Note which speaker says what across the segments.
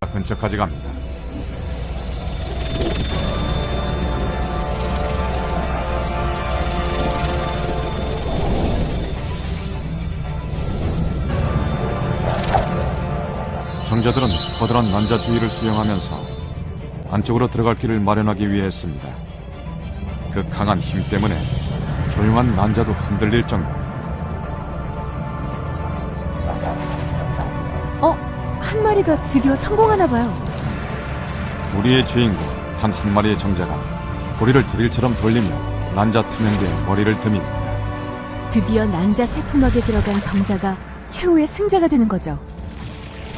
Speaker 1: 근처까지 갑니다. 정자들은 커다란 난자 주위를 수영하면서 안쪽으로 들어갈 길을 마련하기 위해 했습니다. 그 강한 힘 때문에 조용한 난자도 흔들릴 정도.
Speaker 2: 한 마리가 드디어 성공하나 봐요.
Speaker 1: 우리의 주인공 단 한 마리의 정자가 고리를 드릴처럼 돌리며 난자 투명대에 머리를 듭니다.
Speaker 2: 드디어 난자 세포막에 들어간 정자가 최후의 승자가 되는 거죠.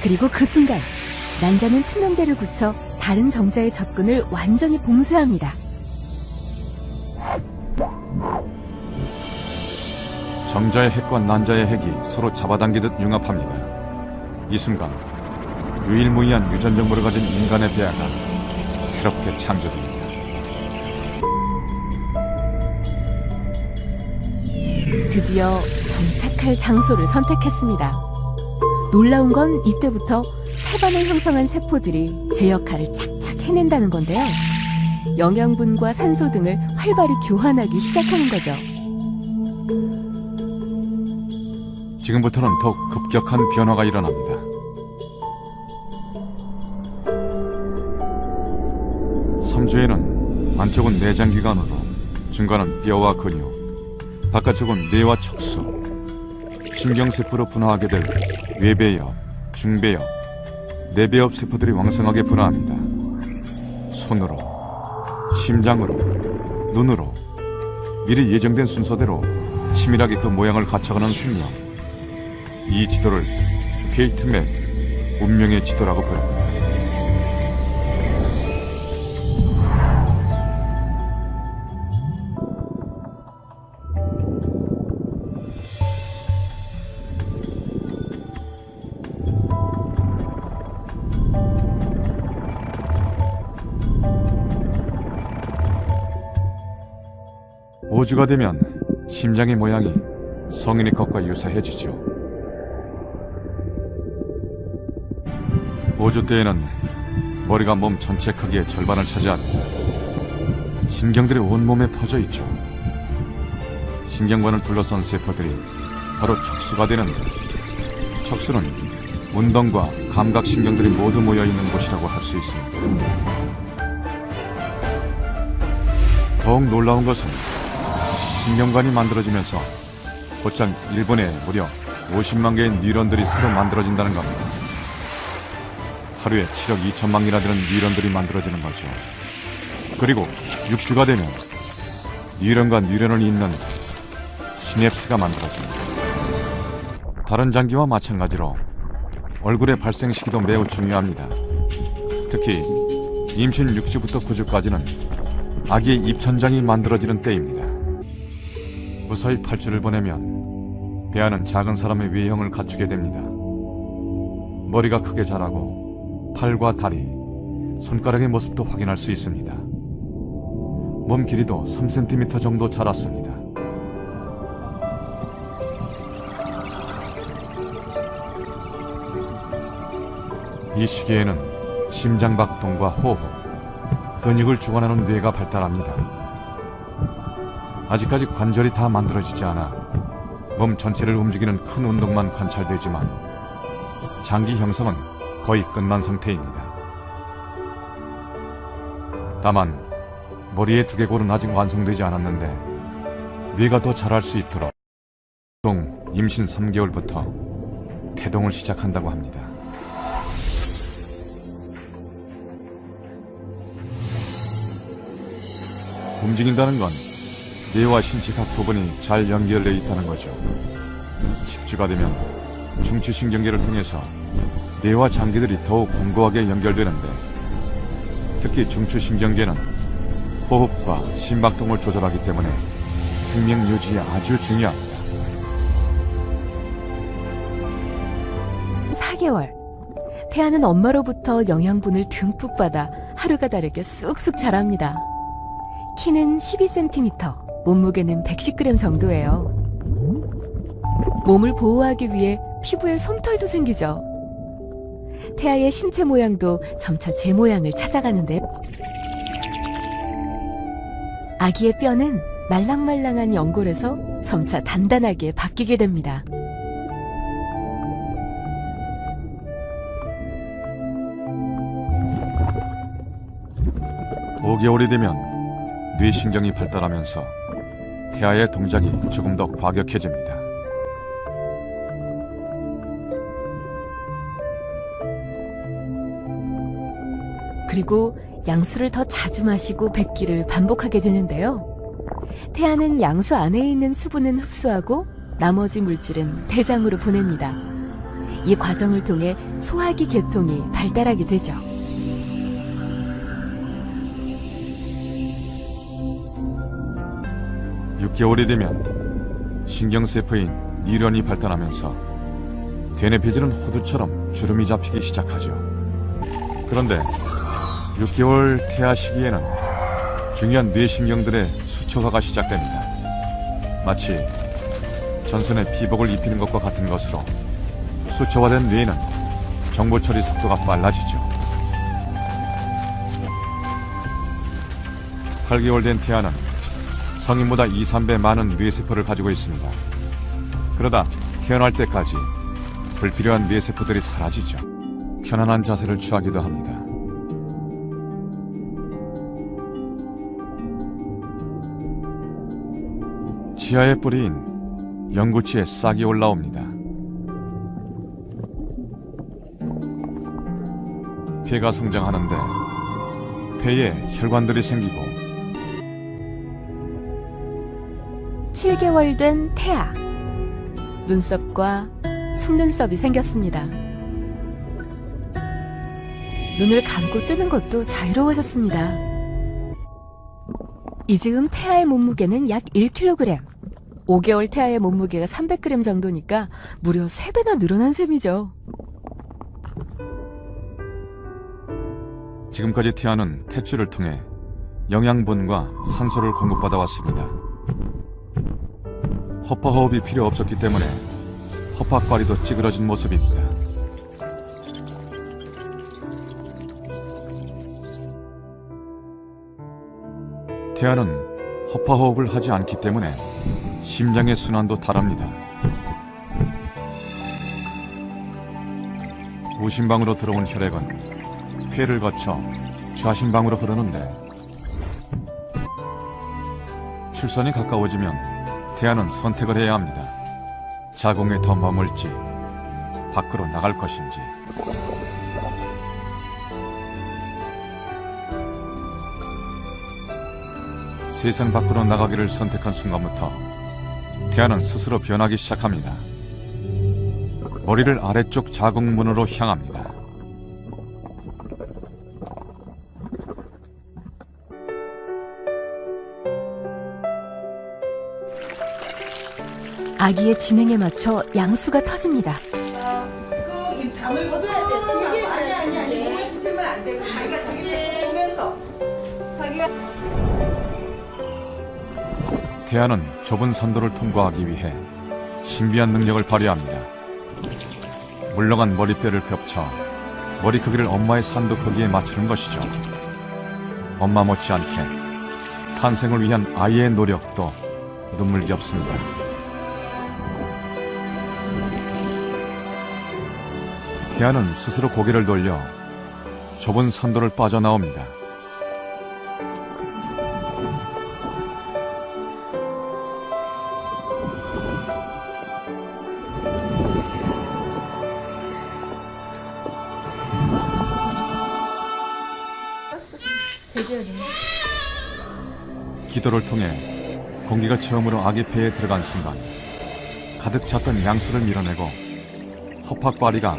Speaker 2: 그리고 그 순간 난자는 투명대를 굳혀 다른 정자의 접근을 완전히 봉쇄합니다.
Speaker 1: 정자의 핵과 난자의 핵이 서로 잡아당기듯 융합합니다. 이 순간 유일무이한 유전정보를 가진 인간의 배아가 새롭게 창조됩니다.
Speaker 2: 드디어 정착할 장소를 선택했습니다. 놀라운 건 이때부터 태반을 형성한 세포들이 제 역할을 착착 해낸다는 건데요. 영양분과 산소 등을 활발히 교환하기 시작하는 거죠.
Speaker 1: 지금부터는 더욱 급격한 변화가 일어납니다. 섬주에는 안쪽은 내장기관으로, 중간은 뼈와 근육, 바깥쪽은 뇌와 척수, 신경세포로 분화하게 될 외배엽, 중배엽, 내배엽 세포들이 왕성하게 분화합니다. 손으로, 심장으로, 눈으로 미리 예정된 순서대로 치밀하게 그 모양을 갖춰가는 생명. 이 지도를 페이트맵, 운명의 지도라고 부릅니다. 오주가 되면 심장의 모양이 성인의 것과 유사해지죠. 5주 때에는 머리가 몸 전체 크기의 절반을 차지합니다. 신경들이 온몸에 퍼져 있죠. 신경관을 둘러싼 세포들이 바로 척수가 되는데, 척수는 운동과 감각신경들이 모두 모여있는 곳이라고 할 수 있습니다. 더욱 놀라운 것은 신경관이 만들어지면서 곧장 1분에 무려 50만 개의 뉴런들이 새로 만들어진다는 겁니다. 하루에 7억 2천만 개나 되는 뉴런들이 만들어지는 거죠. 그리고 6주가 되면 뉴런과 뉴런을 잇는 시냅스가 만들어집니다. 다른 장기와 마찬가지로 얼굴의 발생 시기도 매우 중요합니다. 특히 임신 6주부터 9주까지는 아기의 입천장이 만들어지는 때입니다. 무사히 8주를 보내면 배아는 작은 사람의 외형을 갖추게 됩니다. 머리가 크게 자라고 팔과 다리, 손가락의 모습도 확인할 수 있습니다. 몸 길이도 3cm 정도 자랐습니다. 이 시기에는 심장박동과 호흡, 근육을 주관하는 뇌가 발달합니다. 아직까지 관절이 다 만들어지지 않아 몸 전체를 움직이는 큰 운동만 관찰되지만 장기 형성은 거의 끝난 상태입니다. 다만 머리의 두개골은 아직 완성되지 않았는데 뇌가 더 자랄 수 있도록 보통 임신 3개월부터 태동을 시작한다고 합니다. 움직인다는 건 뇌와 신체 각 부분이 잘 연결되어 있다는 거죠. 10주가 되면 중추신경계를 통해서 뇌와 장기들이 더욱 견고하게 연결되는데, 특히 중추신경계는 호흡과 심박동을 조절하기 때문에 생명 유지에 아주 중요합니다.
Speaker 2: 4개월. 태아는 엄마로부터 영양분을 듬뿍 받아 하루가 다르게 쑥쑥 자랍니다. 키는 12cm, 몸무게는 110g 정도예요. 몸을 보호하기 위해 피부에 솜털도 생기죠. 태아의 신체 모양도 점차 제 모양을 찾아가는데 아기의 뼈는 말랑말랑한 연골에서 점차 단단하게 바뀌게 됩니다.
Speaker 1: (5개월이) 되면 뇌신경이 발달하면서 태아의 동작이 조금 더 과격해집니다.
Speaker 2: 그리고 양수를 더 자주 마시고 뱉기를 반복하게 되는데요. 태아는 양수 안에 있는 수분은 흡수하고 나머지 물질은 대장으로 보냅니다. 이 과정을 통해 소화기 계통이 발달하게 되죠.
Speaker 1: (6개월이) 되면 신경세포인 뉴런이 발달하면서 되뇌 폐질은 호두처럼 주름이 잡히기 시작하죠. 그런데 6개월 태아 시기에는 중요한 뇌신경들의 수초화가 시작됩니다. 마치 전선에 피복을 입히는 것과 같은 것으로 수초화된 뇌는 정보 처리 속도가 빨라지죠. 8개월 된 태아는 성인보다 2~3배 많은 뇌세포를 가지고 있습니다. 그러다 태어날 때까지 불필요한 뇌세포들이 사라지죠. 편안한 자세를 취하기도 합니다. 치아의 뿌리인 영구치에 싹이 올라옵니다. 폐가 성장하는데 폐에 혈관들이 생기고
Speaker 2: 7개월 된 태아. 눈썹과 속눈썹이 생겼습니다. 눈을 감고 뜨는 것도 자유로워졌습니다. 이 즈음 태아의 몸무게는 약 1kg. 5개월 태아의 몸무게가 300g 정도니까 무려 3배나 늘어난 셈이죠.
Speaker 1: 지금까지 태아는 탯줄을 통해 영양분과 산소를 공급받아 왔습니다. 허파호흡이 필요 없었기 때문에 허파과리도 찌그러진 모습입니다. 태아는 허파호흡을 하지 않기 때문에 심장의 순환도 다릅니다. 우심방으로 들어온 혈액은 폐를 거쳐 좌심방으로 흐르는데 출산이 가까워지면 태아는 선택을 해야 합니다. 자궁에 더 머물지 밖으로 나갈 것인지. 세상 밖으로 나가기를 선택한 순간부터 태아는 스스로 변하기 시작합니다. 머리를 아래쪽 자궁문으로 향합니다.
Speaker 2: 아기의 진행에 맞춰 양수가 터집니다.
Speaker 3: 그입 담을 걷어야 돼. 아니. 몸을 붙이면 안 돼. 자기가 자기 보면서 자기가.
Speaker 1: 태아는 좁은 산도를 통과하기 위해 신비한 능력을 발휘합니다. 물러간 머리뼈를 겹쳐 머리 크기를 엄마의 산도 크기에 맞추는 것이죠. 엄마 못지않게 탄생을 위한 아이의 노력도 눈물겹습니다. 태아는 스스로 고개를 돌려 좁은 산도를 빠져나옵니다. 기도를 통해 공기가 처음으로 아기 폐에 들어간 순간 가득 찼던 양수를 밀어내고 허파과리가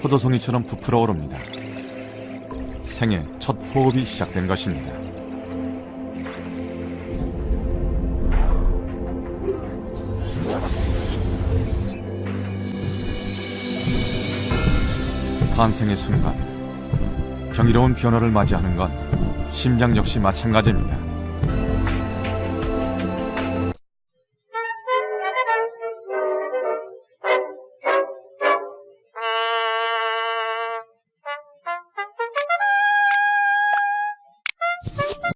Speaker 1: 포도송이처럼 부풀어 오릅니다. 생애 첫 호흡이 시작된 것입니다. 탄생의 순간 경이로운 변화를 맞이하는 건 심장 역시 마찬가지입니다.